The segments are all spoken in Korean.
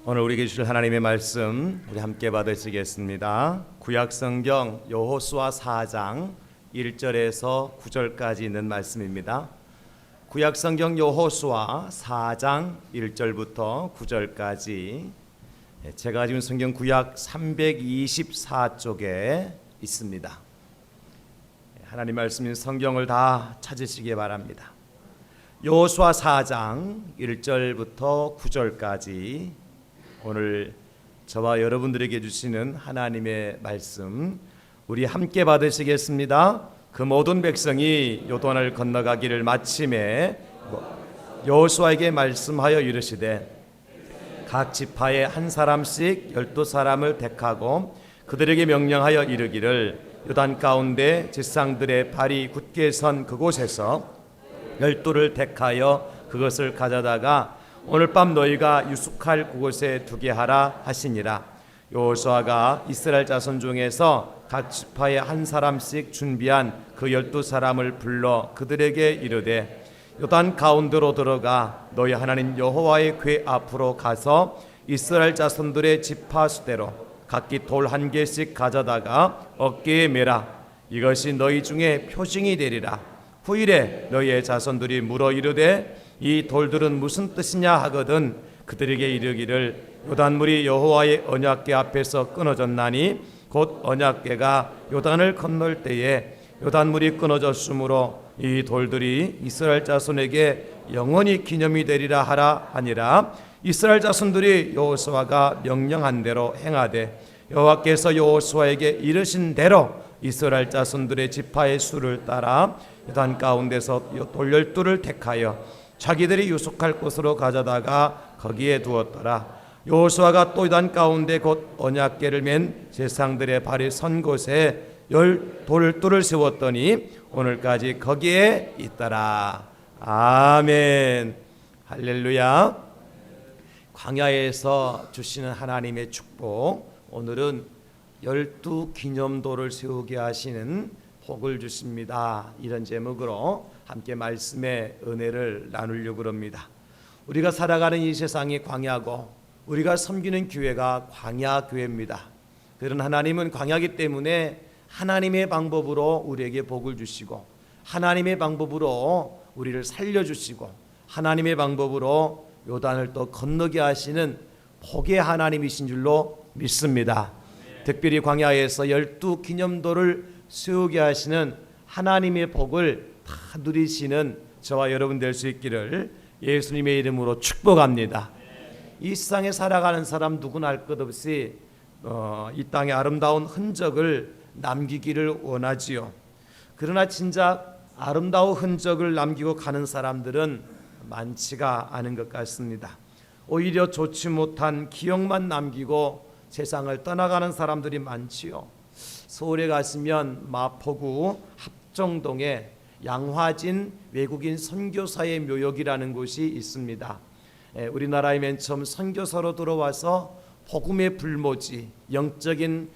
오늘 우리에게 주실 하나님의 말씀 우리 함께 받으시겠습니다. 구약성경 여호수아 4장 1절에서 9절까지 있는 말씀입니다. 구약성경 여호수아 4장 1절부터 9절까지 제가 가지고 있는 성경 구약 324쪽에 있습니다. 하나님 말씀인 성경을 다 찾으시기 바랍니다. 여호수아 4장 1절부터 9절까지 오늘 저와 여러분들에게 주시는 하나님의 말씀 우리 함께 받으시겠습니다. 그 모든 백성이 요단을 건너가기를 마침에 여호수아에게 말씀하여 이르시되 각 지파에 한 사람씩 12사람을 택하고 그들에게 명령하여 이르기를 요단 가운데 지상들의 발이 굳게 선 그곳에서 12를 택하여 그것을 가져다가 오늘 밤 너희가 유숙할 그곳에 두게 하라 하시니라. 여호수아가 이스라엘 자손 중에서 각 지파에 한 사람씩 준비한 그 12사람을 불러 그들에게 이르되 요단 가운데로 들어가 너희 하나님 여호와의 궤 앞으로 가서 이스라엘 자손들의 지파 수대로 각기 돌 한 개씩 가져다가 어깨에 매라. 이것이 너희 중에 표징이 되리라. 후일에 너희의 자손들이 물어 이르되 이 돌들은 무슨 뜻이냐 하거든 그들에게 이르기를 요단물이 여호와의 언약궤 앞에서 끊어졌나니 곧 언약궤가 요단을 건널 때에 요단물이 끊어졌으므로 이 돌들이 이스라엘 자손에게 영원히 기념이 되리라 하라 하니라. 이스라엘 자손들이 여호수아가 명령한 대로 행하되 여호와께서 여호수아에게 이르신 대로 이스라엘 자손들의 지파의 수를 따라 요단 가운데서 돌 12를 택하여 자기들이 유숙할 곳으로 가져다가 거기에 두었더라. 여호수아가 또 요단 가운데 곧 언약궤를 맨 제사장들의 발이 선 곳에 돌 12를 세웠더니 오늘까지 거기에 있더라. 아멘. 할렐루야. 광야에서 주시는 하나님의 축복, 오늘은 12기념도를 세우게 하시는 복을 주십니다. 이런 제목으로 함께 말씀의 은혜를 나누려고 합니다. 우리가 살아가는 이 세상이 광야고 우리가 섬기는 교회가 광야교회입니다. 그런 하나님은 광야이기 때문에 하나님의 방법으로 우리에게 복을 주시고 하나님의 방법으로 우리를 살려주시고 하나님의 방법으로 요단을 또 건너게 하시는 복의 하나님이신 줄로 믿습니다. 특별히 광야에서 12기념도를 세우게 하시는 하나님의 복을 다 누리시는 저와 여러분 될 수 있기를 예수님의 이름으로 축복합니다. 이 세상에 살아가는 사람 누구나 할 것 없이 이 땅에 아름다운 흔적을 남기기를 원하지요. 그러나 진짜 아름다운 흔적을 남기고 가는 사람들은 많지가 않은 것 같습니다. 오히려 좋지 못한 기억만 남기고 세상을 떠나가는 사람들이 많지요. 서울에 가시면 마포구 합정동에 양화진 외국인 선교사의 묘역이라는 곳이 있습니다. 우리나라에 맨 처음 선교사로 들어와서 복음의 불모지, 영적인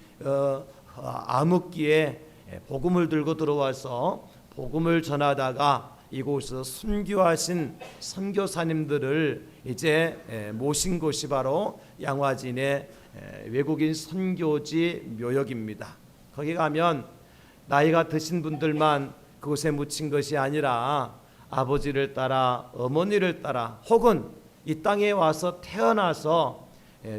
암흑기에 복음을 들고 들어와서 복음을 전하다가 이곳에서 순교하신 선교사님들을 이제 모신 곳이 바로 양화진의 외국인 선교지 묘역입니다. 거기 가면 나이가 드신 분들만 그곳에 묻힌 것이 아니라 아버지를 따라 어머니를 따라 혹은 이 땅에 와서 태어나서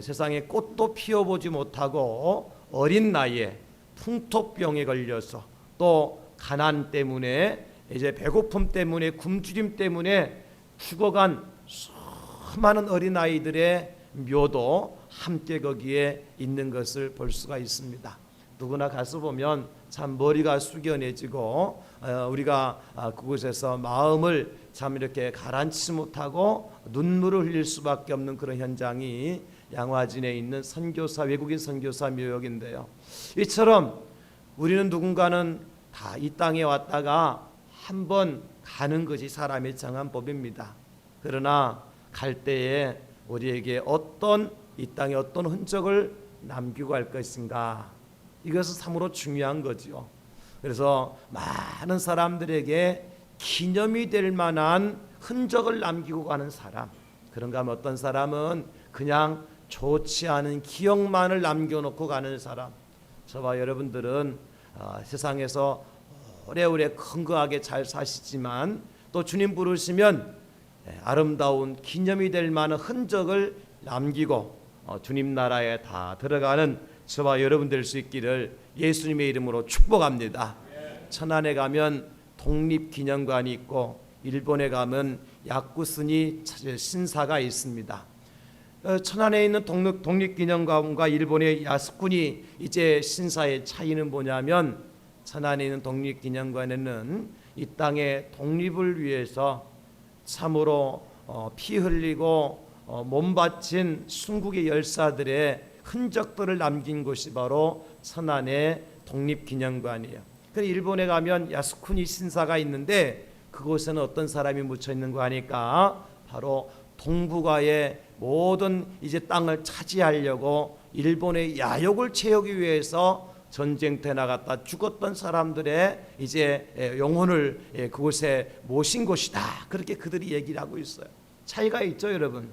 세상에 꽃도 피워보지 못하고 어린 나이에 풍토병에 걸려서 또 가난 때문에 이제 배고픔 때문에 굶주림 때문에 죽어간 수많은 어린아이들의 묘도 함께 거기에 있는 것을 볼 수가 있습니다. 누구나 가서 보면 참 머리가 숙연해지고 우리가 그곳에서 마음을 참 이렇게 가라앉히지 못하고 눈물을 흘릴 수밖에 없는 그런 현장이 양화진에 있는 선교사 외국인 선교사 묘역인데요. 이처럼 우리는 누군가는 다 이 땅에 왔다가 한번 가는 것이 사람의 정한 법입니다. 그러나 갈 때에 우리에게 이 땅에 어떤 흔적을 남기고 갈 것인가, 이것은 참으로 중요한 거죠. 그래서 많은 사람들에게 기념이 될 만한 흔적을 남기고 가는 사람, 그런가 하면 어떤 사람은 그냥 좋지 않은 기억만을 남겨놓고 가는 사람. 저와 여러분들은 세상에서 오래오래 건강하게 잘 사시지만 또 주님 부르시면 아름다운 기념이 될 만한 흔적을 남기고 주님 나라에 다 들어가는 저와 여러분 될 수 있기를 예수님의 이름으로 축복합니다. 천안에 가면 독립기념관이 있고 일본에 가면 야쿠스니 신사가 있습니다. 천안에 있는 독립기념관과 일본의 야스쿠니 이제 신사의 차이는 뭐냐면, 천안에 있는 독립기념관에는 이 땅의 독립을 위해서 참으로 피 흘리고 몸 바친 순국의 열사들의 흔적들을 남긴 곳이 바로 천안의 독립기념관이에요. 일본에 가면 야스쿠니 신사가 있는데 그곳에는 어떤 사람이 묻혀 있는 거 아니까 바로 동북아의 모든 이제 땅을 차지하려고 일본의 야욕을 채우기 위해서 전쟁터에 나갔다 죽었던 사람들의 이제 영혼을 그곳에 모신 곳이다. 그렇게 그들이 얘기를 하고 있어요. 차이가 있죠, 여러분.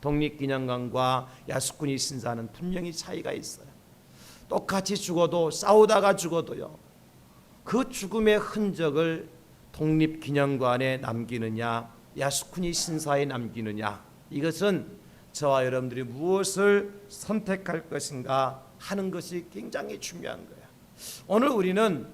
독립기념관과 야스쿠니 신사는 분명히 차이가 있어요. 똑같이 죽어도, 싸우다가 죽어도요, 그 죽음의 흔적을 독립기념관에 남기느냐 야스쿠니 신사에 남기느냐, 이것은 저와 여러분들이 무엇을 선택할 것인가 하는 것이 굉장히 중요한 거예요. 오늘 우리는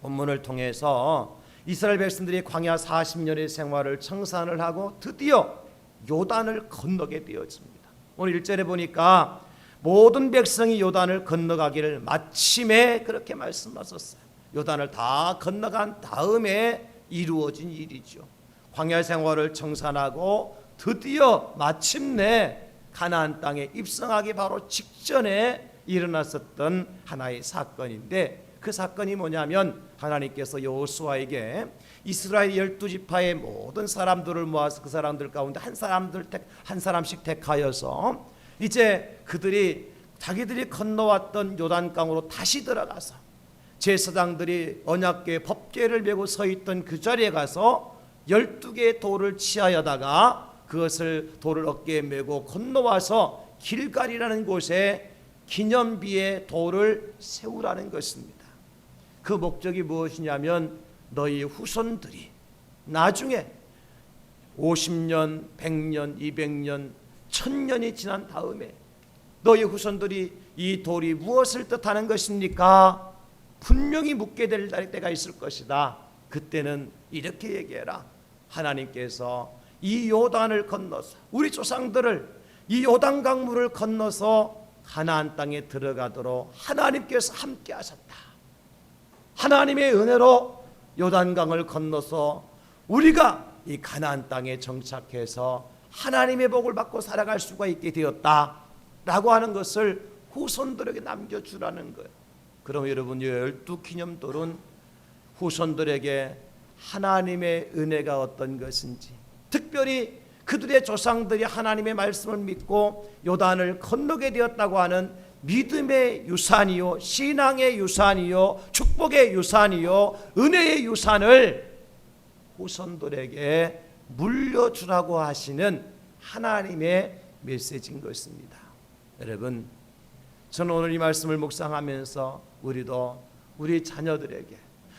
본문을 통해서 이스라엘 백성들이 광야 40년의 생활을 청산을 하고 드디어 요단을 건너게 되어집니다. 오늘 1절에 보니까 모든 백성이 요단을 건너가기를 마침에 그렇게 말씀하셨어요. 요단을 다 건너간 다음에 이루어진 일이죠. 광야 생활을 청산하고 드디어 마침내 가나안 땅에 입성하기 바로 직전에 일어났었던 하나의 사건인데, 그 사건이 뭐냐면 하나님께서 여호수아에게 이스라엘 12지파의 모든 사람들을 모아서 그 사람들 가운데 한 사람씩 택하여서 이제 그들이 자기들이 건너왔던 요단강으로 다시 들어가서 제사장들이 언약궤 법궤를 메고 서 있던 그 자리에 가서 12개의 돌을 취하여다가 그것을 돌을 어깨에 메고 건너와서 길갈이라는 곳에 기념비의 돌을 세우라는 것입니다. 그 목적이 무엇이냐면 너희 후손들이 나중에 50년, 100년, 200년, 1000년이 지난 다음에 너희 후손들이 이 돌이 무엇을 뜻하는 것입니까? 분명히 묻게 될 때가 있을 것이다. 그때는 이렇게 얘기해라. 하나님께서 이 요단을 건너서 우리 조상들을 이 요단 강물을 건너서 가나안 땅에 들어가도록 하나님께서 함께 하셨다. 하나님의 은혜로 요단강을 건너서 우리가 이 가나안 땅에 정착해서 하나님의 복을 받고 살아갈 수가 있게 되었다라고 하는 것을 후손들에게 남겨주라는 거예요. 그럼 여러분, 12기념돌은 후손들에게 하나님의 은혜가 어떤 것인지, 특별히 그들의 조상들이 하나님의 말씀을 믿고 요단을 건너게 되었다고 하는 믿음의 유산이요, 신앙의 유산이요, 축복의 유산이요, 은혜의 유산을 후손들에게 물려주라고 하시는 하나님의 메시지인 것입니다. 여러분, 저는 오늘 이 말씀을 묵상하면서 우리도 우리 자녀들에게,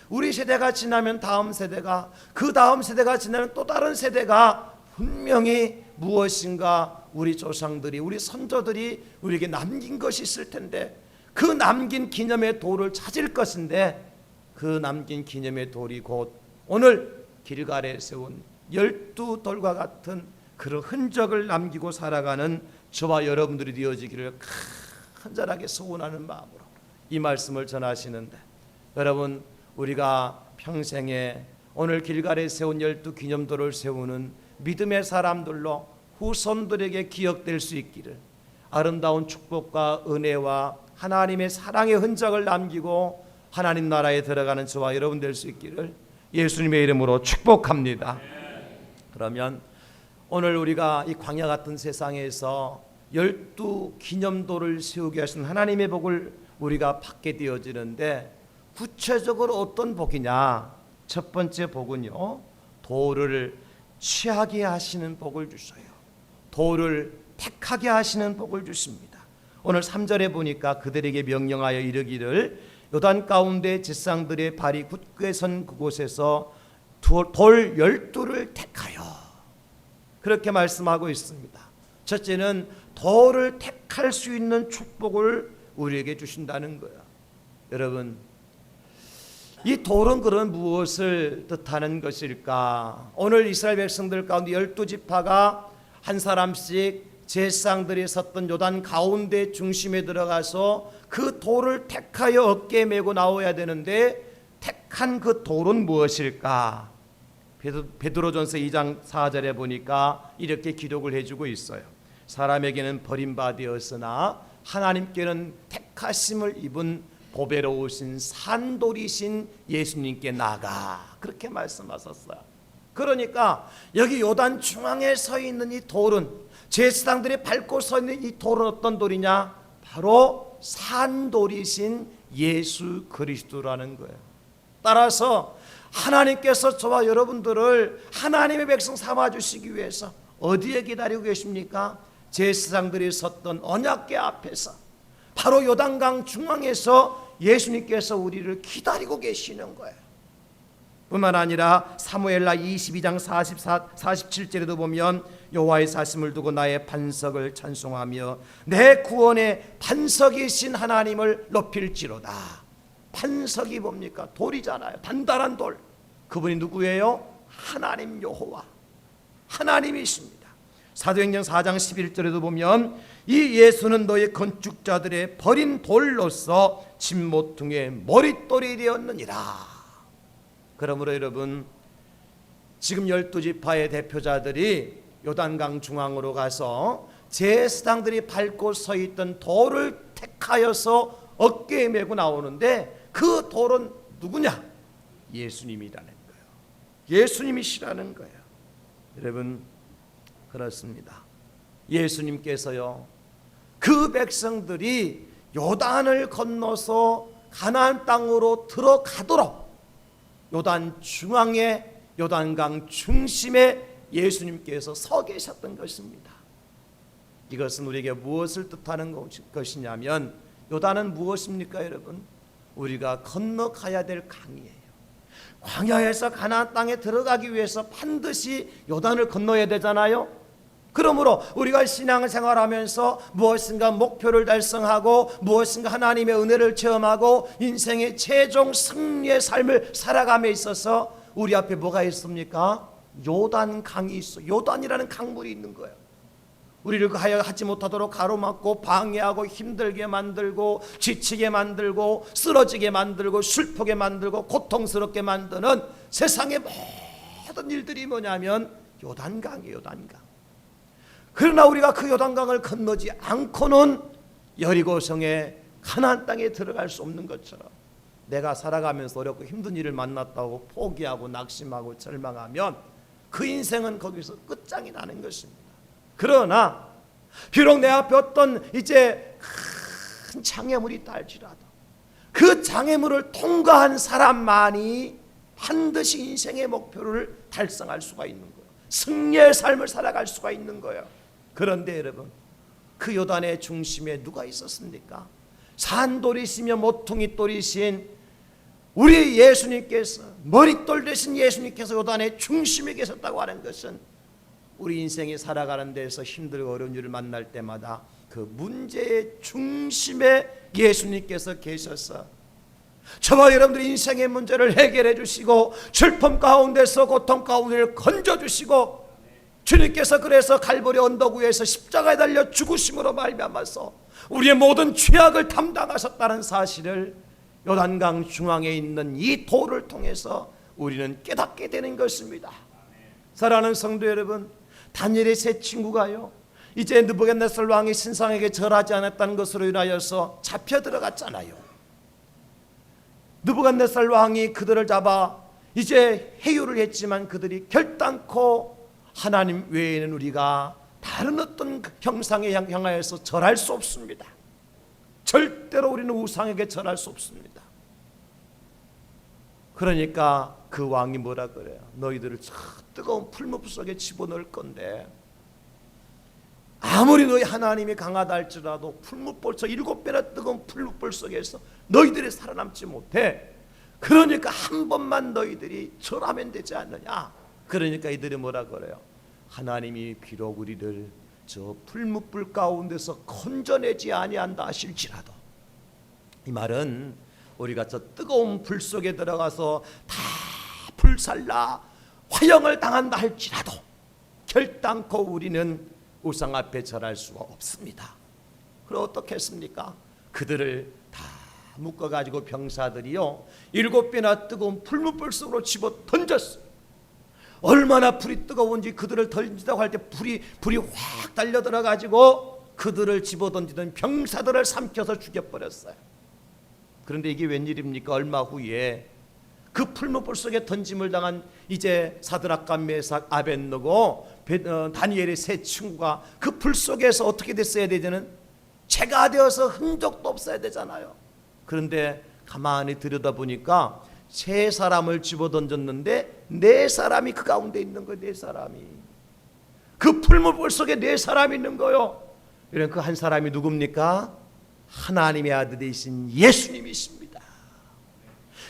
우리 세대가 지나면 다음 세대가, 그 다음 세대가 지나면 또 다른 세대가 분명히 무엇인가 우리 조상들이, 우리 선조들이 우리에게 남긴 것이 있을 텐데, 그 남긴 기념의 돌을 찾을 것인데, 그 남긴 기념의 돌이 곧 오늘 길갈에 세운 12돌과 같은 그런 흔적을 남기고 살아가는 저와 여러분들이 되어지기를 간절하게 소원하는 마음으로 이 말씀을 전하시는데, 여러분, 우리가 평생에 오늘 길갈에 세운 12기념돌을 세우는 믿음의 사람들로 후손들에게 기억될 수 있기를, 아름다운 축복과 은혜와 하나님의 사랑의 흔적을 남기고 하나님 나라에 들어가는 저와 여러분 될 수 있기를 예수님의 이름으로 축복합니다. 그러면 오늘 우리가 이 광야 같은 세상에서 12기념돌을 세우게 하신 하나님의 복을 우리가 받게 되어지는데, 구체적으로 어떤 복이냐? 첫 번째 복은요, 돌을 취하게 하시는 복을 주셔요. 돌을 택하게 하시는 복을 주십니다. 오늘 3절에 보니까 그들에게 명령하여 이르기를 요단 가운데 제사장들의 발이 굳게 선 그곳에서 돌 12를 택하여, 그렇게 말씀하고 있습니다. 첫째는 돌을 택할 수 있는 축복을 우리에게 주신다는 거야. 여러분, 이 돌은 그런 무엇을 뜻하는 것일까? 오늘 이스라엘 백성들 가운데 12지파가 한 사람씩 제사장들이 섰던 요단 가운데 중심에 들어가서 그 돌을 택하여 어깨에 메고 나와야 되는데, 택한 그 돌은 무엇일까? 베드로전서 2장 4절에 보니까 이렇게 기록을 해주고 있어요. 사람에게는 버림받았으나 하나님께는 택하심을 입은 보배로우신 산돌이신 예수님께 나가, 그렇게 말씀하셨어요. 그러니까 여기 요단 중앙에 서 있는 이 돌은, 제사장들이 밟고 서 있는 이 돌은 어떤 돌이냐? 바로 산돌이신 예수 그리스도라는 거예요. 따라서 하나님께서 저와 여러분들을 하나님의 백성 삼아주시기 위해서 어디에 기다리고 계십니까? 제사장들이 섰던 언약궤 앞에서, 바로 요단강 중앙에서 예수님께서 우리를 기다리고 계시는 거예요. 뿐만 아니라 사무엘하 22장 47절에도 보면 여호와의 사심을 두고 나의 반석을 찬송하며 내 구원의 반석이신 하나님을 높일지로다. 반석이 뭡니까? 돌이잖아요. 단단한 돌. 그분이 누구예요? 하나님 여호와, 하나님이십니다. 사도행전 4장 11절에도 보면 이 예수는 너희 건축자들의 버린 돌로서 진모퉁의 머릿돌이 되었느니라. 그러므로 여러분, 지금 12지파의 대표자들이 요단강 중앙으로 가서 제사장들이 밟고 서 있던 돌을 택하여서 어깨에 메고 나오는데, 그 돌은 누구냐? 예수님이라는 거예요. 예수님이시라는 거예요. 여러분, 그렇습니다. 예수님께서요, 그 백성들이 요단을 건너서 가나안 땅으로 들어가도록 요단 중앙에, 요단강 중심에 예수님께서 서 계셨던 것입니다. 이것은 우리에게 무엇을 뜻하는 것이냐면, 요단은 무엇입니까 여러분? 우리가 건너가야 될 강이에요. 광야에서 가나안 땅에 들어가기 위해서 반드시 요단을 건너야 되잖아요. 그러므로 우리가 신앙생활하면서 무엇인가 목표를 달성하고 무엇인가 하나님의 은혜를 체험하고 인생의 최종 승리의 삶을 살아감에 있어서 우리 앞에 뭐가 있습니까? 요단강이 있어. 요단이라는 강물이 있는 거예요. 우리를 하지 못하도록 가로막고 방해하고 힘들게 만들고 지치게 만들고 쓰러지게 만들고 슬프게 만들고 고통스럽게 만드는 세상의 모든 일들이 뭐냐면 요단강이에요. 요단강. 그러나 우리가 그 요단강을 건너지 않고는 여리고성의 가나안 땅에 들어갈 수 없는 것처럼, 내가 살아가면서 어렵고 힘든 일을 만났다고 포기하고 낙심하고 절망하면 그 인생은 거기서 끝장이 나는 것입니다. 그러나 비록 내 앞에 어떤 이제 큰 장애물이 있다 할지라도 그 장애물을 통과한 사람만이 반드시 인생의 목표를 달성할 수가 있는 거예요. 승리의 삶을 살아갈 수가 있는 거예요. 그런데 여러분, 그 요단의 중심에 누가 있었습니까? 산돌이시며 모퉁이돌이신 우리 예수님께서, 머릿돌 대신 예수님께서 요단의 중심에 계셨다고 하는 것은, 우리 인생이 살아가는 데서 힘들고 어려운 일을 만날 때마다 그 문제의 중심에 예수님께서 계셔서 저와 여러분들의 인생의 문제를 해결해 주시고 슬픔 가운데서 고통 가운데를 건져주시고, 주님께서 그래서 갈보리 언덕 위에서 십자가에 달려 죽으심으로 말미암아서 우리의 모든 죄악을 담당하셨다는 사실을 요단강 중앙에 있는 이 돌을 통해서 우리는 깨닫게 되는 것입니다. 사랑하는 성도 여러분, 다니엘의 세 친구가요, 이제 느부갓네살 왕이 신상에게 절하지 않았다는 것으로 인하여서 잡혀 들어갔잖아요. 느부갓네살 왕이 그들을 잡아 이제 해유를 했지만 그들이 결단코 하나님 외에는 우리가 다른 어떤 형상에 향하여서 절할 수 없습니다. 절대로 우리는 우상에게 절할 수 없습니다. 그러니까 그 왕이 뭐라 그래요? 너희들을 뜨거운 풀무불 속에 집어넣을 건데 아무리 너희 하나님이 강하다 할지라도 풀무불 속 7배나 뜨거운 풀무불 속에서 너희들이 살아남지 못해. 그러니까 한 번만 너희들이 절하면 되지 않느냐. 그러니까 이들이 뭐라 그래요? 하나님이 비록 우리를 저 풀무불 가운데서 건져내지 아니한다 하실지라도, 이 말은 우리가 저 뜨거운 불 속에 들어가서 다 불살라 화형을 당한다 할지라도 결단코 우리는 우상 앞에 절할 수가 없습니다. 그럼 어떻게 했습니까? 그들을 다 묶어가지고 병사들이요 7배나 뜨거운 풀무불 속으로 집어 던졌어요. 얼마나 불이 뜨거운지 그들을 던지다고 할 때 불이 확 달려들어가지고 그들을 집어 던지던 병사들을 삼켜서 죽여버렸어요. 그런데 이게 웬일입니까? 얼마 후에 그 풀무불 속에 던짐을 당한 이제 사드락과 메삭, 아벳느고, 다니엘의 세 친구가 그 불 속에서 어떻게 됐어야 되냐는 죄가 되어서 흔적도 없어야 되잖아요. 그런데 가만히 들여다보니까 세 사람을 집어던졌는데 4사람이 그 가운데 있는 거예요. 4사람이 그 풀무불 속에 4사람이 있는 거예요. 이런 그 한 사람이 누굽니까? 하나님의 아들이신 예수님이십니다.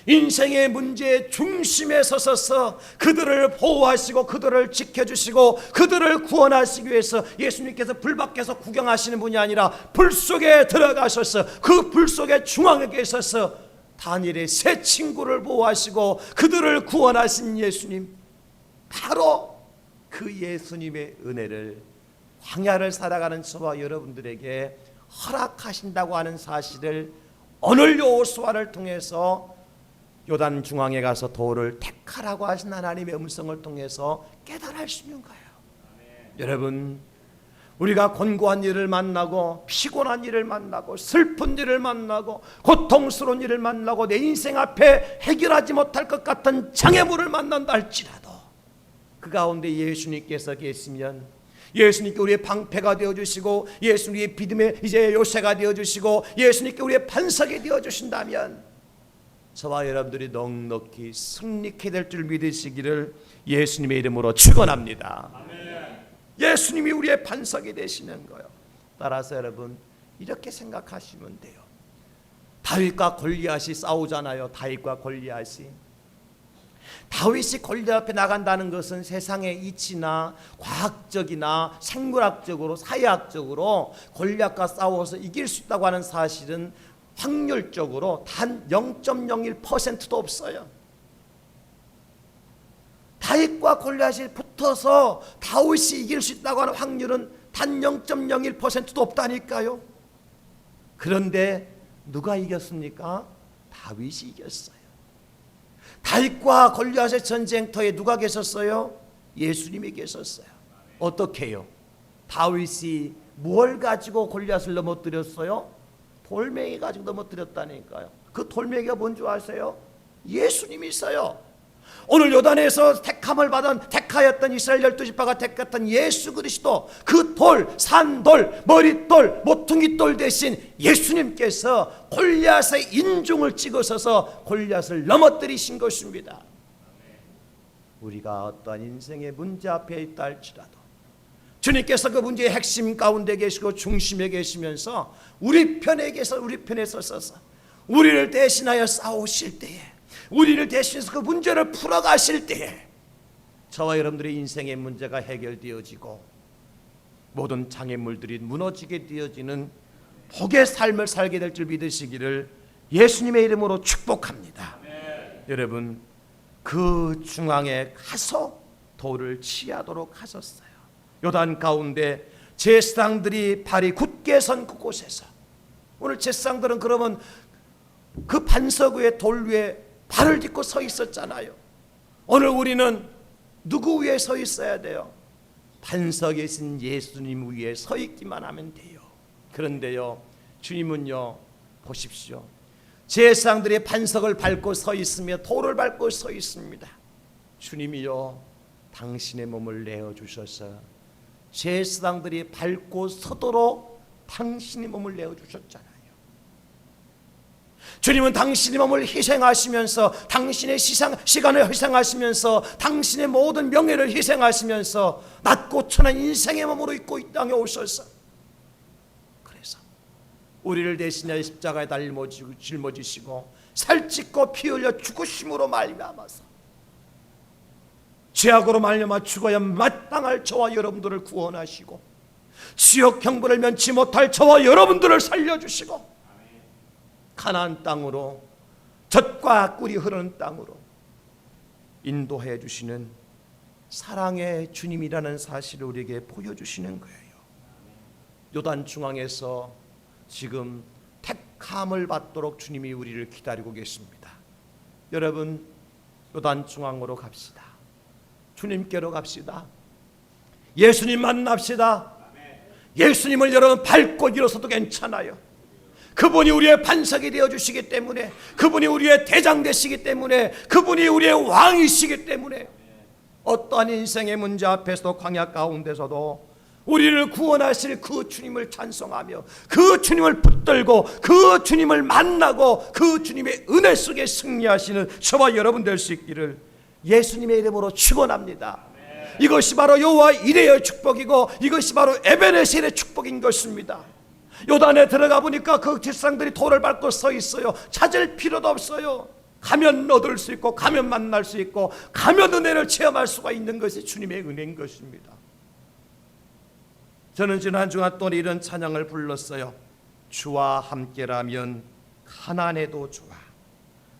인생의 문제의 중심에 서서 그들을 보호하시고 그들을 지켜주시고 그들을 구원하시기 위해서 예수님께서 불 밖에서 구경하시는 분이 아니라 불 속에 들어가셔서 그 불 속에 중앙에 계셔서 다니엘의 세 친구를 보호하시고 그들을 구원하신 예수님, 바로 그 예수님의 은혜를 광야를 살아가는 저와 여러분들에게 허락하신다고 하는 사실을 오늘 여호수아를 통해서 요단 중앙에 가서 돌을 택하라고 하신 하나님의 음성을 통해서 깨달을 수 있는 거예요. 여러분, 우리가 곤고한 일을 만나고 피곤한 일을 만나고 슬픈 일을 만나고 고통스러운 일을 만나고 내 인생 앞에 해결하지 못할 것 같은 장애물을 만난다 할지라도 그 가운데 예수님께서 계시면 예수님께 우리의 방패가 되어주시고 예수님의 믿음의 이제 요새가 되어주시고 예수님께 우리의 반석이 되어주신다면 저와 여러분들이 넉넉히 승리케 될 줄 믿으시기를 예수님의 이름으로 축원합니다. 예수님이 우리의 반석이 되시는 거예요. 따라서 여러분 이렇게 생각하시면 돼요. 다윗과 골리앗이 싸우잖아요. 다윗과 골리앗이. 다윗이 골리앗 앞에 나간다는 것은 세상의 이치나 과학적이나 생물학적으로 사회학적으로 골리앗과 싸워서 이길 수 있다고 하는 사실은 확률적으로 단 0.01%도 없어요. 다윗과 골리앗이 붙어서 다윗이 이길 수 있다고 하는 확률은 단 0.01%도 없다니까요. 그런데 누가 이겼습니까? 다윗이 이겼어요. 다윗과 골리앗의 전쟁터에 누가 계셨어요? 예수님이 계셨어요. 어떻게 해요? 다윗이 뭘 가지고 골리앗을 넘어뜨렸어요? 돌멩이 가지고 넘어뜨렸다니까요. 그 돌멩이가 뭔지 아세요? 예수님이 있어요. 오늘 요단에서 택하였던 이스라엘 12지파가 택했던 예수 그리스도, 그 돌, 산돌, 머릿돌, 모퉁이돌 대신 예수님께서 골리앗의 인중을 찍으셔서 골리앗을 넘어뜨리신 것입니다. 우리가 어떠한 인생의 문제 앞에 있다 할지라도 주님께서 그 문제의 핵심 가운데 계시고 중심에 계시면서 우리 편에 서서 우리를 대신하여 싸우실 때에, 우리를 대신해서 그 문제를 풀어가실 때에 저와 여러분들의 인생의 문제가 해결되어지고 모든 장애물들이 무너지게 되어지는 복의 삶을 살게 될 줄 믿으시기를 예수님의 이름으로 축복합니다. 여러분, 그 중앙에 가서 돌을 취하도록 하셨어요. 요단 가운데 제사장들이 발이 굳게 선 그곳에서, 오늘 제사장들은 그러면 그 반석 위에 돌 위에 발을 딛고 서 있었잖아요. 오늘 우리는 누구 위에 서 있어야 돼요? 반석에 신 예수님 위에 서 있기만 하면 돼요. 그런데요, 주님은요, 보십시오. 제사장들이 반석을 밟고 서 있으며 돌을 밟고 서 있습니다. 주님이요, 당신의 몸을 내어주셔서 제사장들이 밟고 서도록 당신의 몸을 내어주셨잖아요. 주님은 당신의 몸을 희생하시면서, 당신의 시간을 희생하시면서, 당신의 모든 명예를 희생하시면서 낮고 천한 인생의 몸으로 입고 이 땅에 오셔서, 그래서 우리를 대신하여 십자가에 짊어지시고 살찢고 피 흘려 죽으심으로 말미암아서 죄악으로 말미암아 죽어야 마땅할 저와 여러분들을 구원하시고, 지옥 형벌을 면치 못할 저와 여러분들을 살려주시고, 가나안 땅으로, 젖과 꿀이 흐르는 땅으로 인도해 주시는 사랑의 주님이라는 사실을 우리에게 보여주시는 거예요. 요단 중앙에서 지금 택함을 받도록 주님이 우리를 기다리고 계십니다. 여러분, 요단 중앙으로 갑시다. 주님께로 갑시다. 예수님 만납시다. 예수님을 여러분 밟고 일어서도 괜찮아요. 그분이 우리의 반석이 되어주시기 때문에, 그분이 우리의 대장 되시기 때문에, 그분이 우리의 왕이시기 때문에 어떠한 인생의 문제 앞에서도, 광야 가운데서도 우리를 구원하실 그 주님을 찬송하며 그 주님을 붙들고 그 주님을 만나고 그 주님의 은혜 속에 승리하시는 저와 여러분 될 수 있기를 예수님의 이름으로 축원합니다. 이것이 바로 여호와 이레의 축복이고, 이것이 바로 에베네셀의 축복인 것입니다. 요단에 들어가 보니까 그 뒷상들이 돌을 밟고 서 있어요. 찾을 필요도 없어요. 가면 얻을 수 있고, 가면 만날 수 있고, 가면 은혜를 체험할 수가 있는 것이 주님의 은혜인 것입니다. 저는 지난 주간 또 이런 찬양을 불렀어요. 주와 함께라면 가난해도 좋아.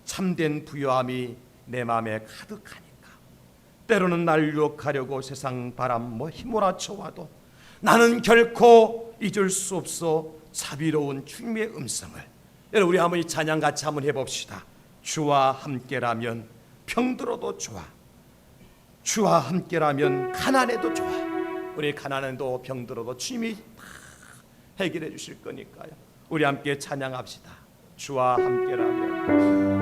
참된 부요함이 내 마음에 가득하니까. 때로는 날 유혹하려고 세상 바람 휘몰아쳐와도 나는 결코 잊을 수 없어 자비로운 주님의 음성을. 여러분, 우리 한번 이 찬양 같이 한번 해봅시다. 주와 함께라면 병들어도 좋아. 주와 함께라면 가난해도 좋아. 우리 가난해도 병들어도 주님이 다 해결해 주실 거니까요. 우리 함께 찬양합시다. 주와 함께라면.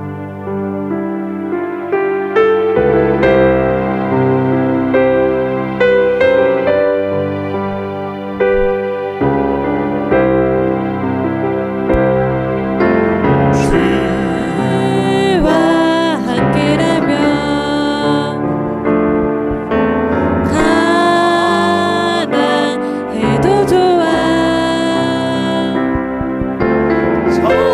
저는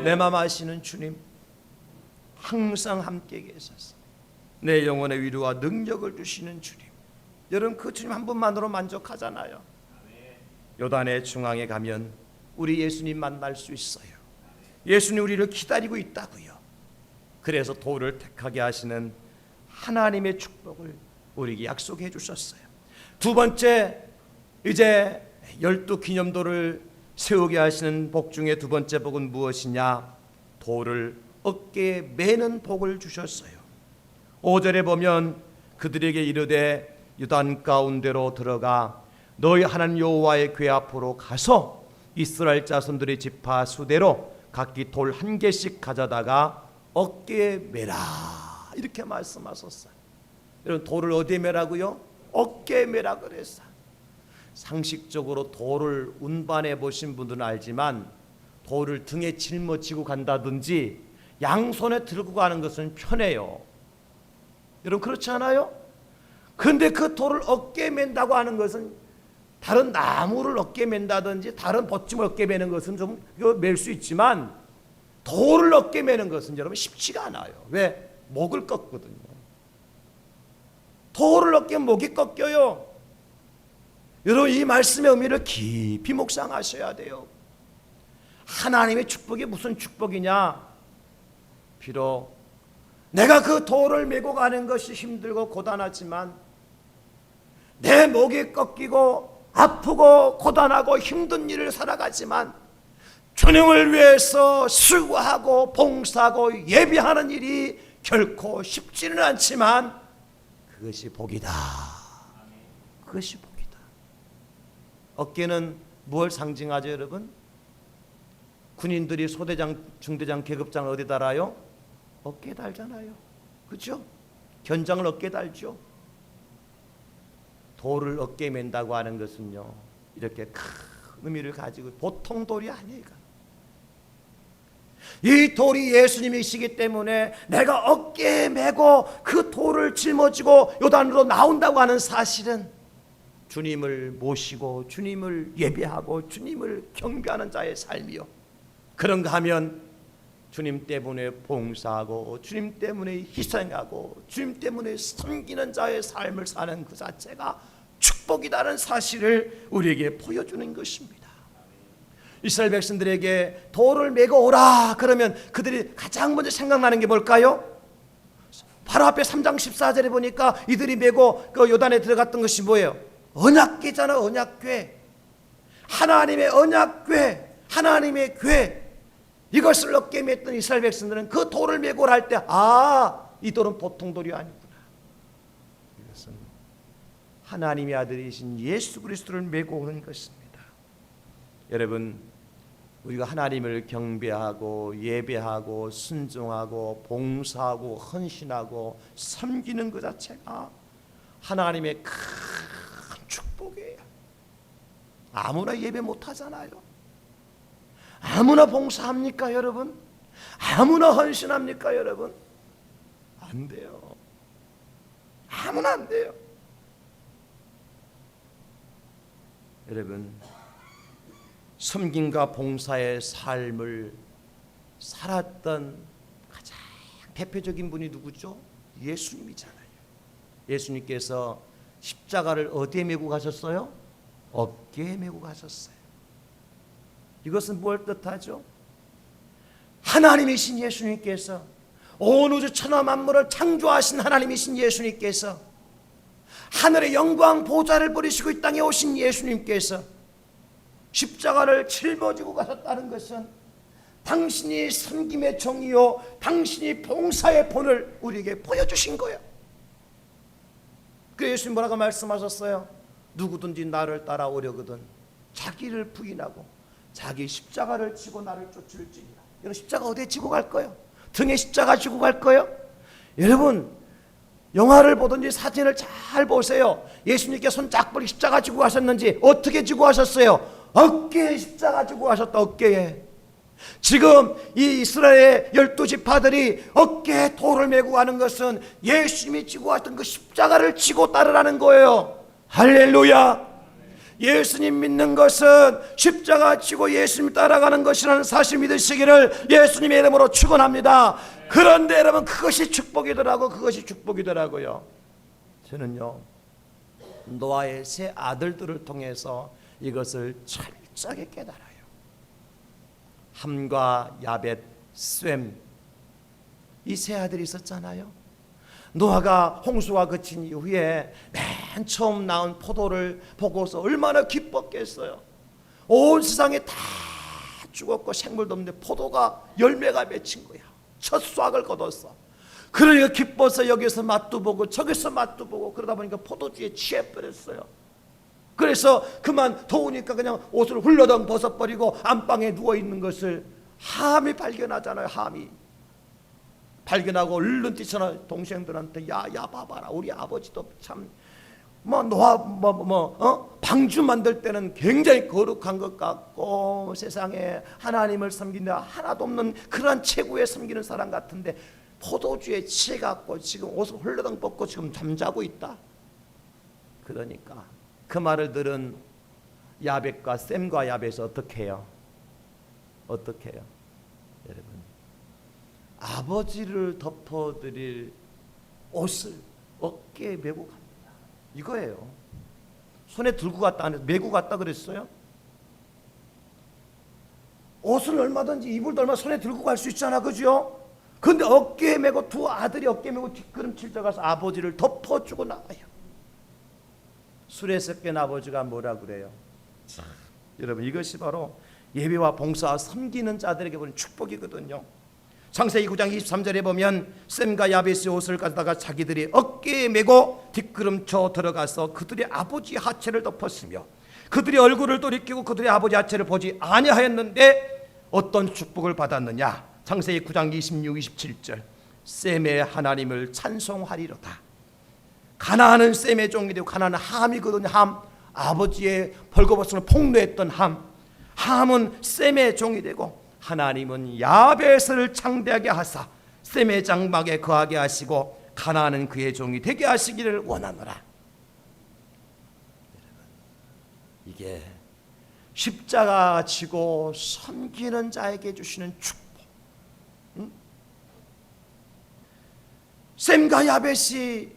내 맘 아시는 주님 항상 함께 계셔서 내 영혼의 위로와 능력을 주시는 주님, 여러분 그 주님 한 분만으로 만족하잖아요. 요단의 중앙에 가면 우리 예수님 만날 수 있어요. 예수님 우리를 기다리고 있다고요. 그래서 돌을 택하게 하시는 하나님의 축복을 우리에게 약속해 주셨어요. 두 번째, 이제 12기념돌을 세우게 하시는 복 중에 두 번째 복은 무엇이냐? 돌을 어깨에 매는 복을 주셨어요. 5절에 보면 그들에게 이르되 유단 가운데로 들어가 너희 하나님 여호와의 궤 앞으로 가서 이스라엘 자손들의 지파 수대로 각기 돌 한 개씩 가져다가 어깨에 매라, 이렇게 말씀하셨어요. 여러분 돌을 어디에 매라고요? 어깨에 매라 그랬어요. 상식적으로 돌을 운반해 보신 분들은 알지만 돌을 등에 짊어지고 간다든지 양손에 들고 가는 것은 편해요. 여러분 그렇지 않아요? 그런데 그 돌을 어깨에 맨다고 하는 것은 다른 나무를 어깨에 맨다든지 다른 벗짐을 어깨에 매는 것은 좀 맬 수 있지만 돌을 어깨에 매는 것은 여러분 쉽지가 않아요. 왜? 목을 꺾거든요. 돌을 어깨에 목이 꺾여요. 여러분 이 말씀의 의미를 깊이 묵상하셔야 돼요. 하나님의 축복이 무슨 축복이냐? 비록 내가 그 돌을 메고 가는 것이 힘들고 고단하지만, 내 목이 꺾이고 아프고 고단하고 힘든 일을 살아가지만 주님을 위해서 수고하고 봉사하고 예배하는 일이 결코 쉽지는 않지만 그것이 복이다. 그것이 복이다. 어깨는 무엇을 상징하죠, 여러분? 군인들이 소대장, 중대장, 계급장을 어디 달아요? 어깨에 달잖아요. 그렇죠? 견장을 어깨에 달죠. 돌을 어깨에 맨다고 하는 것은요, 이렇게 큰 의미를 가지고 보통 돌이 아니에요. 이 돌이 예수님이시기 때문에 내가 어깨에 메고 그 돌을 짊어지고 요단으로 나온다고 하는 사실은 주님을 모시고 주님을 예배하고 주님을 경배하는 자의 삶이요, 그런가 하면 주님 때문에 봉사하고 주님 때문에 희생하고 주님 때문에 섬기는 자의 삶을 사는 그 자체가 축복이라는 사실을 우리에게 보여주는 것입니다. 이스라엘 백성들에게 돌을 메고 오라 그러면 그들이 가장 먼저 생각나는 게 뭘까요? 바로 앞에 3장 14절에 보니까 이들이 메고 그 요단에 들어갔던 것이 뭐예요? 언약궤잖아. 언약궤. 하나님의 언약궤, 하나님의 궤, 이것을 어깨에 맸던 이스라엘 백성들은 그 돌을 메고 할 때, 아, 이 돌은 보통 돌이 아니구나. 이것은 하나님의 아들이신 예수 그리스도를 메고 오는 것입니다. 여러분, 우리가 하나님을 경배하고 예배하고 순종하고 봉사하고 헌신하고 섬기는 것 자체가 하나님의 큰 축복이에요. 아무나 예배 못하잖아요. 아무나 봉사합니까, 여러분? 아무나 헌신합니까, 여러분? 안 돼요. 아무나 안 돼요. 여러분, 섬김과 봉사의 삶을 살았던 가장 대표적인 분이 누구죠? 예수님이잖아요. 예수님께서 십자가를 어디에 메고 가셨어요? 어깨에 메고 가셨어요. 이것은 뭘 뜻하죠? 하나님이신 예수님께서, 온 우주 천하 만물을 창조하신 하나님이신 예수님께서, 하늘의 영광 보좌를 버리시고 이 땅에 오신 예수님께서 십자가를 짊어지고 가셨다는 것은 당신이 섬김의 정이요, 당신이 봉사의 본을 우리에게 보여주신 거예요. 그 예수님 뭐라고 말씀하셨어요? 누구든지 나를 따라오려거든 자기를 부인하고 자기 십자가를 지고 나를 쫓을지니라. 여러분, 십자가 어디에 지고 갈 거예요? 등에 십자가 지고 갈 거예요? 여러분, 영화를 보든지 사진을 잘 보세요. 예수님께 손 쫙 뻗고 십자가 지고 가셨는지 어떻게 지고 가셨어요? 어깨에 십자가 지고 가셨다. 어깨에. 지금 이 이스라엘의 12지파들이 어깨에 돌을 메고 가는 것은 예수님이 지고 가셨던 그 십자가를 지고 따르라는 거예요. 할렐루야. 예수님 믿는 것은 십자가 지고 예수님 따라가는 것이라는 사실 믿으시기를 예수님의 이름으로 축원합니다. 그런데 여러분, 그것이 축복이더라고. 그것이 축복이더라고요. 저는요, 노아의 세 아들들을 통해서 이것을 철저하게 깨달아요. 함과 야벳, 셈, 이 세 아들이 있었잖아요. 노아가 홍수가 그친 이후에 맨 처음 나온 포도를 보고서 얼마나 기뻤겠어요. 온 세상에 다 죽었고 생물도 없는데 포도가 열매가 맺힌 거야. 첫 수확을 거뒀어. 그러니까 기뻐서 여기서 맛도 보고 저기서 맛도 보고 그러다 보니까 포도주에 취해버렸어요. 그래서 그만 더우니까 그냥 옷을 훌러덩 벗어버리고 안방에 누워있는 것을 함이 발견하잖아요. 함이 발견하고 얼른 뛰쳐나 동생들한테 야 봐봐라, 우리 아버지도 참 방주 만들 때는 굉장히 거룩한 것 같고 세상에 하나님을 섬긴다 하나도 없는 그러한 최고의 섬기는 사람 같은데 포도주에 취해갖고 지금 옷을 홀러덩 벗고 지금 잠자고 있다. 그러니까 그 말을 들은 야벳과 셈과 야벳이 어떻게 해요? 어떻게 해요? 여러분, 아버지를 덮어드릴 옷을 어깨에 메고 갑니다. 이거예요. 손에 들고 갔다 안 해서 메고 갔다 그랬어요? 옷은 얼마든지 이불도 얼마 손에 들고 갈 수 있잖아, 그죠? 근데 어깨에 메고 두 아들이 어깨에 메고 뒷걸음질 들어가서 아버지를 덮어주고 나와요. 술에 섞인 아버지가 뭐라 그래요? 여러분, 이것이 바로 예배와 봉사와 섬기는 자들에게 보는 축복이거든요. 창세기 9장 23절에 보면 셈과 야벳의 옷을 갖다가 자기들이 어깨에 메고 뒷걸음쳐 들어가서 그들의 아버지 하체를 덮었으며 그들의 얼굴을 돌이키고 그들의 아버지 하체를 보지 아니하였는데 어떤 축복을 받았느냐? 창세기 9장 26, 27절 셈의 하나님을 찬송하리로다. 가나안은 셈의 종이 되고 가나안은 함이거든요. 함, 아버지의 벌거벗음을 폭로했던 함은 셈의 종이 되고 하나님은 야벳을 창대하게 하사 셈의 장막에 거하게 하시고 가나안은 그의 종이 되게 하시기를 원하노라. 이게 십자가 지고 섬기는 자에게 주시는 축복. 셈과 야벳이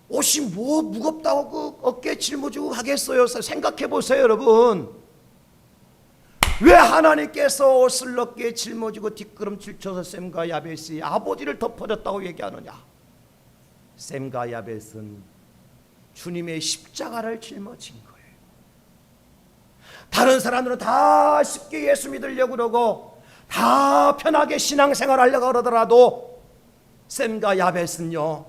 옷이 뭐 무겁다고 그 어깨에 짊어지고 가겠어요? 생각해 보세요, 여러분. 왜 하나님께서 옷을 어깨에 짊어지고 뒷걸음질 쳐서 셈과 야벳이 아버지를 덮어줬다고 얘기하느냐? 셈과 야벳은 주님의 십자가를 짊어진 거예요. 다른 사람들은 다 쉽게 예수 믿으려고 그러고 다 편하게 신앙생활 하려고 그러더라도 셈과 야벳은요,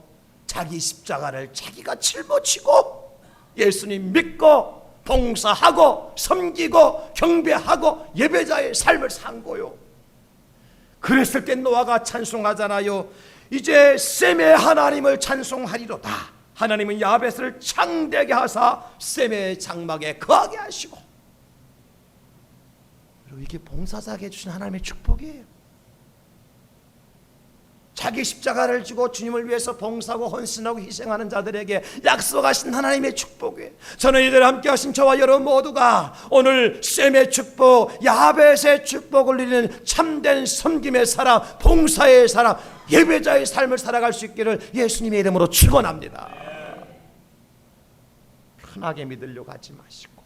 자기 십자가를 자기가 짊어지고 예수님 믿고 봉사하고 섬기고 경배하고 예배자의 삶을 산 거요. 그랬을 때 노아가 찬송하잖아요. 이제 셈의 하나님을 찬송하리로다. 하나님은 야벳을 창대하게 하사 셈의 장막에 거하게 하시고. 그리고 이게 봉사자에게 주신 하나님의 축복이에요. 자기 십자가를 지고 주님을 위해서 봉사하고 헌신하고 희생하는 자들에게 약속하신 하나님의 축복이에요. 저는 이들 함께 하신 저와 여러분 모두가 오늘 셈의 축복, 야벳의 축복을 누리는 참된 섬김의 사람, 봉사의 사람, 예배자의 삶을 살아갈 수 있기를 예수님의 이름으로 축원합니다. 편하게 믿으려고 하지 마시고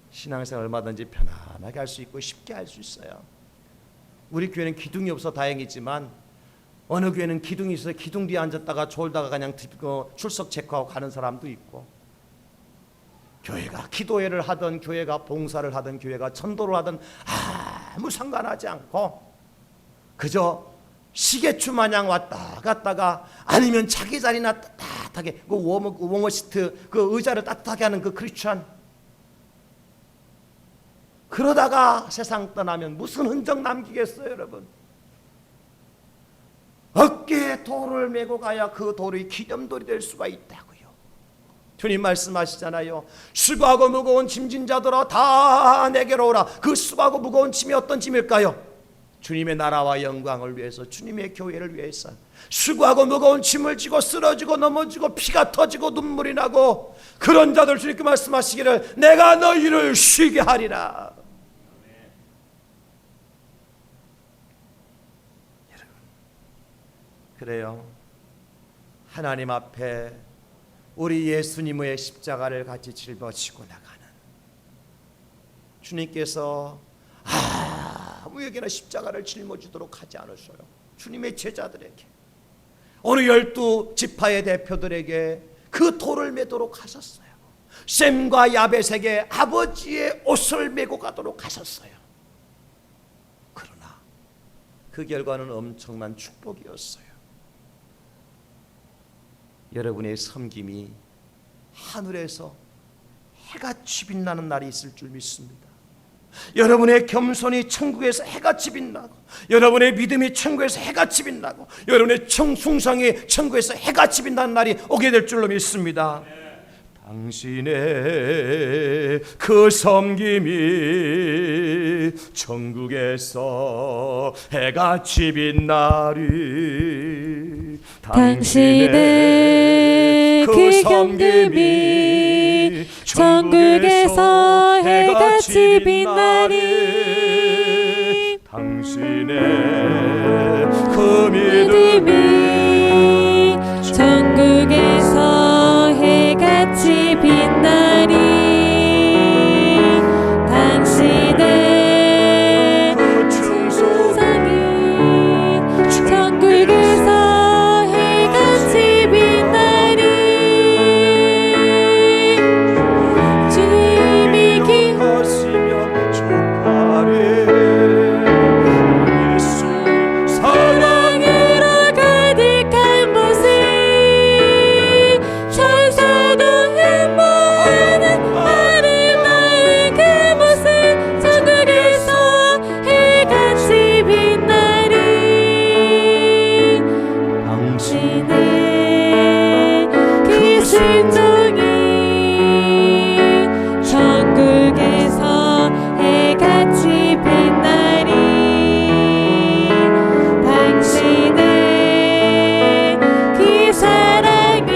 신앙생활 얼마든지 편안하게 할 수 있고 쉽게 할 수 있어요. 우리 교회는 기둥이 없어 다행이지만 어느 교회는 기둥이 있어서 기둥 뒤에 앉았다가 졸다가 그냥 출석 체크하고 가는 사람도 있고, 교회가 기도회를 하든 교회가 봉사를 하든 교회가 전도를 하든 아무 상관하지 않고 그저 시계추 마냥 왔다 갔다가 아니면 자기 자리나 따뜻하게 그 워머시트 그 의자를 따뜻하게 하는 그 크리스찬, 그러다가 세상 떠나면 무슨 흔적 남기겠어요, 여러분? 어깨에 돌을 메고 가야 그 돌이 기념돌이 될 수가 있다고요. 주님 말씀하시잖아요. 수고하고 무거운 짐진 자들아 다 내게로 오라. 그 수고하고 무거운 짐이 어떤 짐일까요? 주님의 나라와 영광을 위해서, 주님의 교회를 위해서 수고하고 무거운 짐을 지고 쓰러지고 넘어지고 피가 터지고 눈물이 나고 그런 자들 주님께 말씀하시기를 내가 너희를 쉬게 하리라. 여러분, 그래요. 하나님 앞에 우리 예수님의 십자가를 같이 짊어지고 나가는 주님께서 아무에게나 십자가를 짊어지도록 하지 않으셔요. 주님의 제자들에게, 어느 12지파의 대표들에게 그 돌을 메도록 하셨어요. 셈과 야벳에게 아버지의 옷을 메고 가도록 하셨어요. 그러나 그 결과는 엄청난 축복이었어요. 여러분의 섬김이 하늘에서 해같이 빛나는 날이 있을 줄 믿습니다. 여러분의 겸손이 천국에서 해같이 빛나고, 여러분의 믿음이 천국에서 해같이 빛나고, 여러분의 충성이 천국에서 해같이 빛나는 날이 오게 될 줄로 믿습니다. 당신의 그 섬김이 천국에서 해같이 빛나리. 당신의 그 섬김이 천국에서 해같이 빛나리. 당신의 그 믿음이 천국에서 해같이 빛나리. 당신의 그 충성이 천국에서 해같이 빛나리. 주님이 기하시며 족하리. 예수 사랑으로 가득한 모습, 천사도 흠모하는 아름다운 그 모습, 천국에서 해같이 빛나리. 당신의 그 순종이 천국에서 해같이 빛나리. 당신의 그 사랑이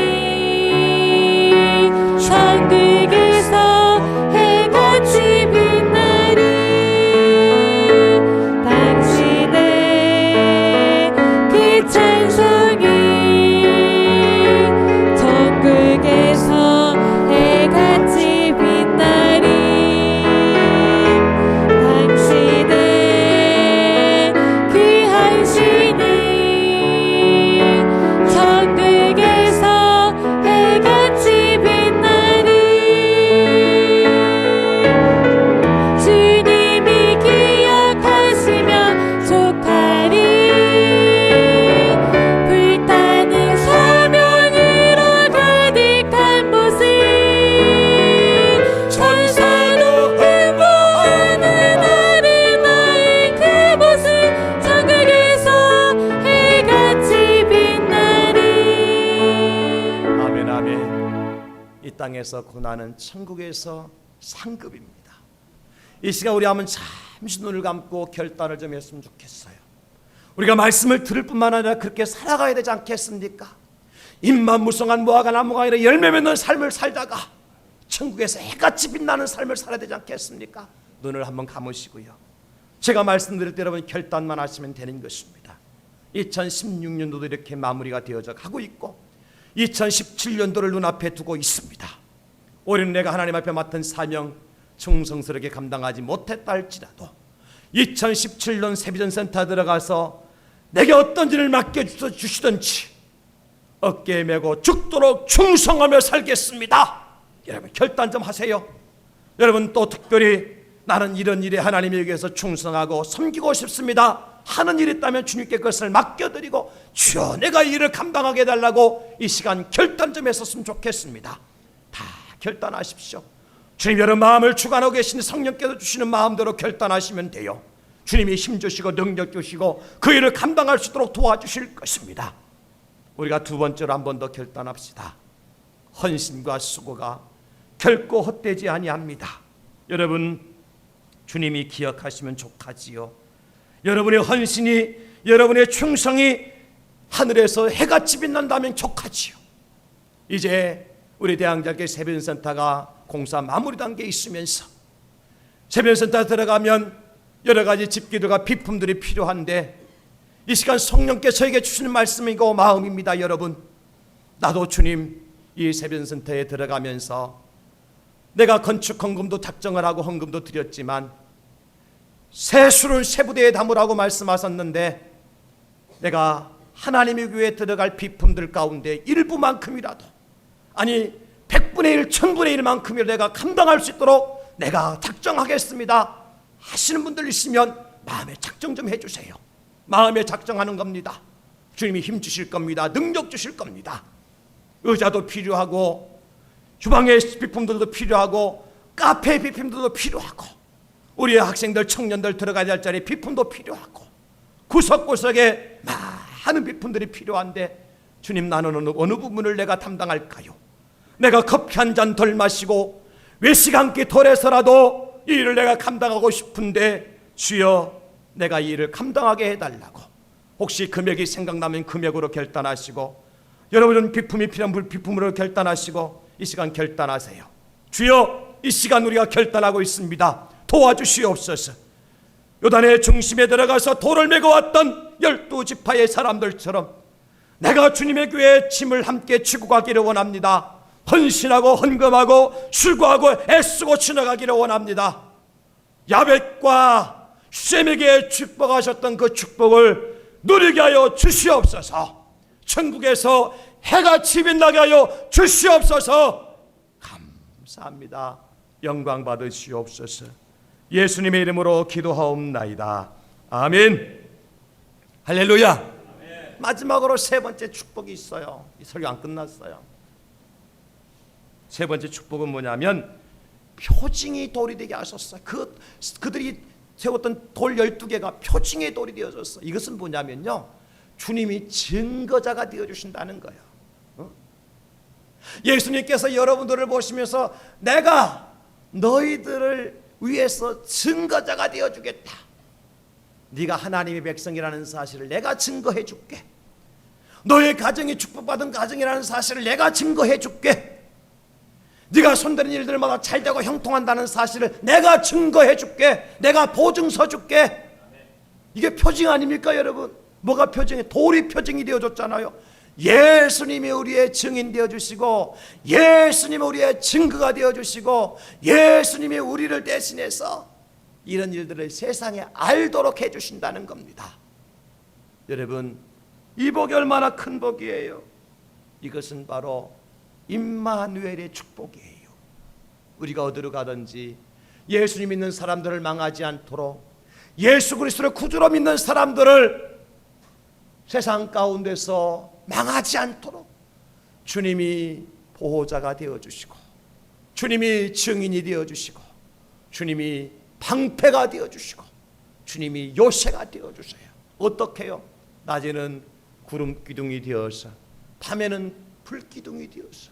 천국에서 해같이 빛나리. 당신의 그 찬송이 천국에서 해같이 빛나리. 당신의 그 헌신이 천국에서 해같이 빛나리. 주님이 기억하시며 족하리. 불타는 사명으로 가득한 모습, 천사도 흠모하는 아름다운 그 모습, 천국에서 해같이 빛나리. 아멘, 아멘. 이 땅에서 고난은 천국에서 상급입니다. 이 시간 우리 한번 잠시 눈을 감고 결단을 좀 했으면 좋겠어요. 우리가 말씀을 들을 뿐만 아니라 그렇게 살아가야 되지 않겠습니까? 입만 무성한 무화과 나무가 아니라 열매 맺는 삶을 살다가 천국에서 해같이 빛나는 삶을 살아야 되지 않겠습니까? 눈을 한번 감으시고요. 제가 말씀드릴 때 여러분 결단만 하시면 되는 것입니다. 2016년도도 이렇게 마무리가 되어져 가고 있고 2017년도를 눈앞에 두고 있습니다. 올해는 내가 하나님 앞에 맡은 사명 충성스럽게 감당하지 못했다 할지라도 2017년 세비전센터 들어가서 내게 어떤 일을 맡겨주시든지 어깨에 메고 죽도록 충성하며 살겠습니다. 여러분 결단 좀 하세요. 여러분 또 특별히 나는 이런 일에 하나님에 의해서 충성하고 섬기고 싶습니다 하는 일이 있다면 주님께 그것을 맡겨드리고 주여 내가 이 일을 감당하게 해달라고 이 시간 결단 좀 했었으면 좋겠습니다. 다 결단하십시오. 주님 여러분 마음을 주관하고 계신 성령께서 주시는 마음대로 결단하시면 돼요. 주님이 힘주시고 능력 주시고 그 일을 감당할 수 있도록 도와주실 것입니다. 우리가 두 번째로 한 번 더 결단합시다. 헌신과 수고가 결코 헛되지 아니합니다. 여러분 주님이 기억하시면 족하지요. 여러분의 헌신이, 여러분의 충성이 하늘에서 해같이 빛난다면 족하지요. 이제 우리 대항자교회 세변센터가 공사 마무리 단계에 있으면서 세변센터 들어가면 여러 가지 집기들과 비품들이 필요한데, 이 시간 성령께서 저에게 주시는 말씀이고 마음입니다. 여러분, 나도 주님 이 세변센터에 들어가면서 내가 건축 헌금도 작정을 하고 헌금도 드렸지만 세수를 세부대에 담으라고 말씀하셨는데, 내가 하나님의 교회에 들어갈 비품들 가운데 일부만큼이라도, 아니 100분의 1, 1000분의 1만큼이라도 내가 감당할 수 있도록 내가 작정하겠습니다 하시는 분들 있으면 마음에 작정 좀 해주세요. 마음에 작정하는 겁니다. 주님이 힘 주실 겁니다. 능력 주실 겁니다. 의자도 필요하고, 주방의 비품들도 필요하고, 카페 비품들도 필요하고, 우리의 학생들, 청년들 들어가야 될 자리에 비품도 필요하고, 구석구석에 많은 비품들이 필요한데, 주님, 나는 어느 부분을 내가 담당할까요? 내가 커피 한 잔 덜 마시고 외식 한 끼 덜해서라도 이 일을 내가 감당하고 싶은데, 주여 내가 이 일을 감당하게 해달라고. 혹시 금액이 생각나면 금액으로 결단하시고, 여러분은 비품이 필요한 비품으로 결단하시고, 이 시간 결단하세요. 주여, 이 시간 우리가 결단하고 있습니다. 도와주시옵소서. 요단의 중심에 들어가서 돌을 메고 왔던 12지파의 사람들처럼 내가 주님의 교회에 짐을 함께 지고 가기를 원합니다. 헌신하고 헌금하고 수고하고 애쓰고 지나가기를 원합니다. 야벳과 셈에게 축복하셨던 그 축복을 누리게 하여 주시옵소서. 천국에서 해같이 빛나게 하여 주시옵소서. 감사합니다. 영광 받으시옵소서. 예수님의 이름으로 기도하옵나이다. 아멘. 할렐루야. 아멘. 마지막으로 세 번째 축복이 있어요. 이 설교 안 끝났어요. 세 번째 축복은 뭐냐면 표징이 돌이 되게 하셨어요. 그들이 세웠던 돌 12개가 표징의 돌이 되어졌어요. 이것은 뭐냐면요, 주님이 증거자가 되어주신다는 거예요. 예수님께서 여러분들을 보시면서 내가 너희들을 위해서 증거자가 되어주겠다. 네가 하나님의 백성이라는 사실을 내가 증거해 줄게. 너의 가정이 축복받은 가정이라는 사실을 내가 증거해 줄게. 네가 손대는 일들마다 잘되고 형통한다는 사실을 내가 증거해 줄게. 내가 보증서 줄게. 이게 표징 아닙니까 여러분? 뭐가 표징이? 돌이 표징이 되어줬잖아요. 예수님이 우리의 증인 되어주시고, 예수님이 우리의 증거가 되어주시고, 예수님이 우리를 대신해서 이런 일들을 세상에 알도록 해주신다는 겁니다. 여러분, 이 복이 얼마나 큰 복이에요. 이것은 바로 임마누엘의 축복이에요. 우리가 어디로 가든지 예수님 믿는 사람들을 망하지 않도록, 예수 그리스도를 구주로 믿는 사람들을 세상 가운데서 망하지 않도록 주님이 보호자가 되어주시고, 주님이 증인이 되어주시고, 주님이 방패가 되어주시고, 주님이 요새가 되어주세요. 어떻게 해요? 낮에는 구름 기둥이 되어서, 밤에는 불 기둥이 되어서,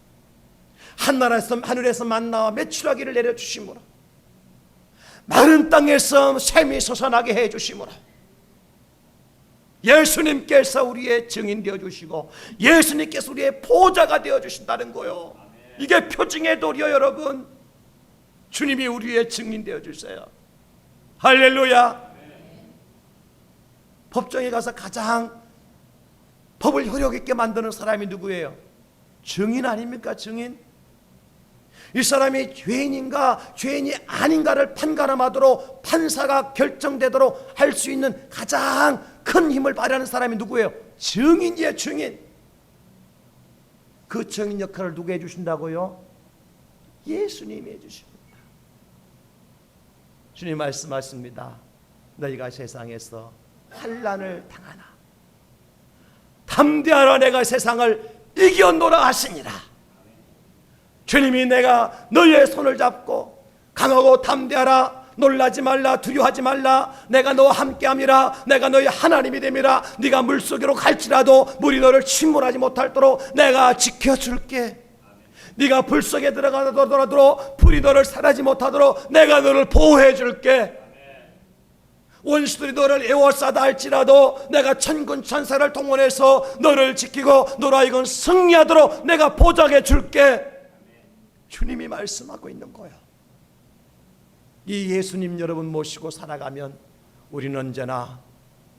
하늘에서 만나와 메추라기를 내려주심으로, 마른 땅에서 샘이 솟아나게 해주심으로, 예수님께서 우리의 증인 되어주시고, 예수님께서 우리의 보호자가 되어주신다는 거요. 이게 표징의 돌이요 여러분. 주님이 우리의 증인 되어주세요. 할렐루야. 법정에 가서 가장 법을 효력 있게 만드는 사람이 누구예요? 증인 아닙니까? 증인. 이 사람이 죄인인가 죄인이 아닌가를 판가름하도록, 판사가 결정되도록 할 수 있는 가장 큰 힘을 발휘하는 사람이 누구예요? 증인이에요. 증인. 그 증인 역할을 누가 해주신다고요? 예수님이 해주십니다. 주님 말씀하십니다. 너희가 세상에서 환난을 당하나 담대하라, 내가 세상을 이겨노라 하시니라. 주님이 내가 너희의 손을 잡고 강하고 담대하라, 놀라지 말라, 두려워하지 말라, 내가 너와 함께함이라, 내가 너희 하나님이 됨이라, 네가 물속으로 갈지라도 물이 너를 침몰하지 못할도록 내가 지켜줄게. 네가 불 속에 들어가더라도 불이 너를 사라지 못하도록 내가 너를 보호해 줄게. 원수들이 너를 에워싸다 할지라도 내가 천군 천사를 동원해서 너를 지키고 너로 하여금 승리하도록 내가 보장해 줄게. 주님이 말씀하고 있는 거야. 이 예수님 여러분 모시고 살아가면 우리는 언제나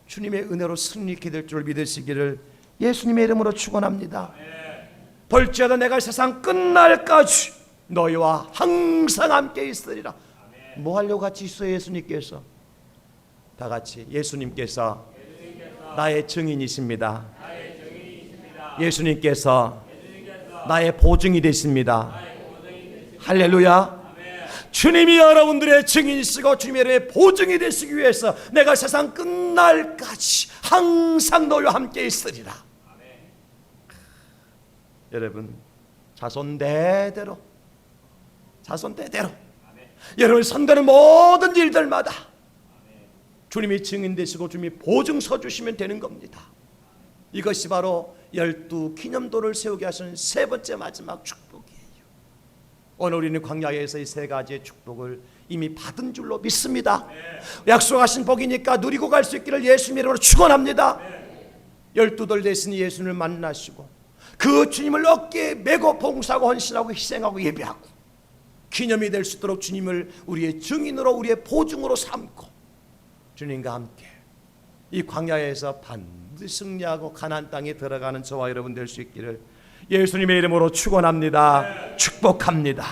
주님의 은혜로 승리케 될 줄 믿으시기를 예수님의 이름으로 축원합니다. 볼지어다 내가 세상 끝날까지 너희와 항상 함께 있으리라. 뭐 하려고 같이 있어요? 예수님께서 다 같이 예수님께서 나의 증인이십니다. 예수님께서 나의 보증이 되십니다. 할렐루야. 주님이 여러분들의 증인이시고 주님의 보증이 되시기 위해서 내가 세상 끝날까지 항상 너희와 함께 있으리라. 여러분 자손 대대로 여러분이 선거는 모든 일들마다 주님이 증인 되시고 주님이 보증 서주시면 되는 겁니다. 이것이 바로 12 기념도를 세우게 하시는 세 번째 마지막 축복이에요. 오늘 우리는 광야에서 이 세 가지의 축복을 이미 받은 줄로 믿습니다. 약속하신 복이니까 누리고 갈 수 있기를 예수님 이름으로 축원합니다. 12돌 되신 예수님을 만나시고 그 주님을 어깨에 메고 봉사하고 헌신하고 희생하고 예배하고 기념이 될 수 있도록 주님을 우리의 증인으로 우리의 보증으로 삼고 주님과 함께 이 광야에서 반드시 승리하고 가나안 땅에 들어가는 저와 여러분 될 수 있기를 예수님의 이름으로 축원합니다. 축복합니다.